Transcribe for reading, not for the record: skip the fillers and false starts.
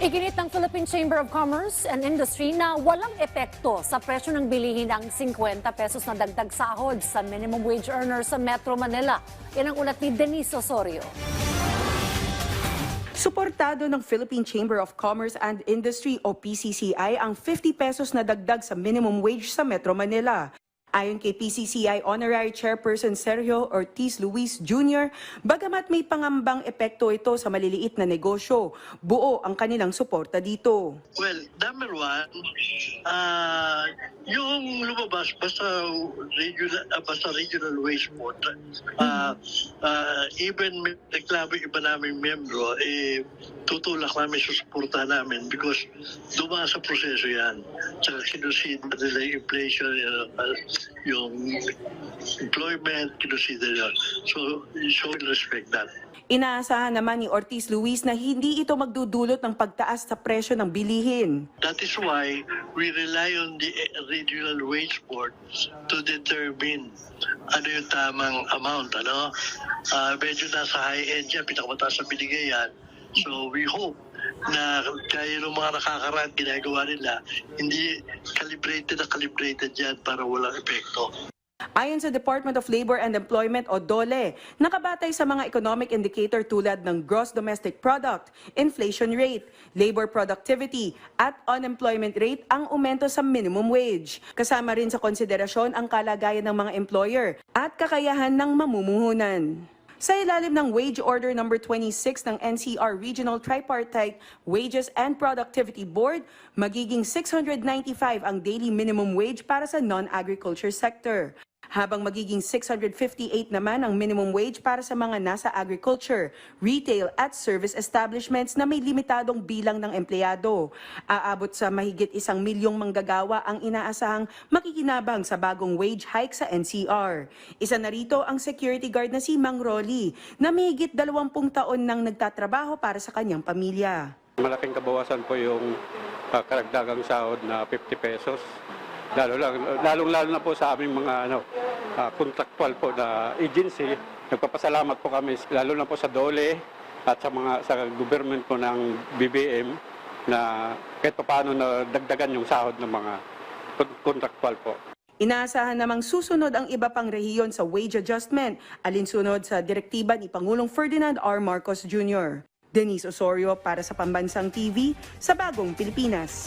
Iginit ng Philippine Chamber of Commerce and Industry na walang epekto sa presyo ng bilihin ang 50 pesos na dagdag sahod sa minimum wage earner sa Metro Manila. Yan ang ulat ni Denise Osorio. Suportado ng Philippine Chamber of Commerce and Industry o PCCI ang 50 pesos na dagdag sa minimum wage sa Metro Manila. Ayon kay PCCI Honorary Chairperson Sergio Ortiz Luis Jr., bagamat may pangambang epekto ito sa maliliit na negosyo, buo ang kanilang suporta dito. Well, number one, yung lumabas basta regional wage board, even may reklamo iba naming membro, tutulak namin, susuportahan namin because dumaan sa proseso yan. Tsaka kinusida nila yung inflation, yung employment, kinusida nila. So, you should respect that. Inaasahan naman ni Ortiz Luis na hindi ito magdudulot ng pagtaas sa presyo ng bilihin. That is why we rely on the regional wage board to determine ano yung tamang amount. Medyo nasa high-end yan, pinakamataas na binigay yan. So we hope na kaya ng mga nakakaraan ginagawa nila, hindi calibrated yan para walang epekto. Ayon sa Department of Labor and Employment o DOLE, nakabatay sa mga economic indicator tulad ng gross domestic product, inflation rate, labor productivity at unemployment rate ang umento sa minimum wage. Kasama rin sa konsiderasyon ang kalagayan ng mga employer at kakayahan ng mamumuhunan. Sa ilalim ng Wage Order No. 26 ng NCR Regional Tripartite Wages and Productivity Board, magiging 695 ang daily minimum wage para sa non-agriculture sector. Habang magiging 658 naman ang minimum wage para sa mga nasa agriculture, retail at service establishments na may limitadong bilang ng empleyado. Aabot sa mahigit 1 milyong manggagawa ang inaasahang makikinabang sa bagong wage hike sa NCR. Isa na rito ang security guard na si Mang Rolly na mahigit 20 taon nang nagtatrabaho para sa kanyang pamilya. Malaking kabawasan po yung karagdagang sahod na 50 pesos. Lalong-lalo na po sa aming mga contractual po na agency. Nagpapasalamat po kami lalo na po sa DOLE at sa government po ng BBM na kahit paano na dagdagan yung sahod ng mga contractual po. Inaasahan namang susunod ang iba pang rehiyon sa wage adjustment, alinsunod sa direktiba ni Pangulong Ferdinand R. Marcos Jr. Denise Osorio para sa Pambansang TV sa Bagong Pilipinas.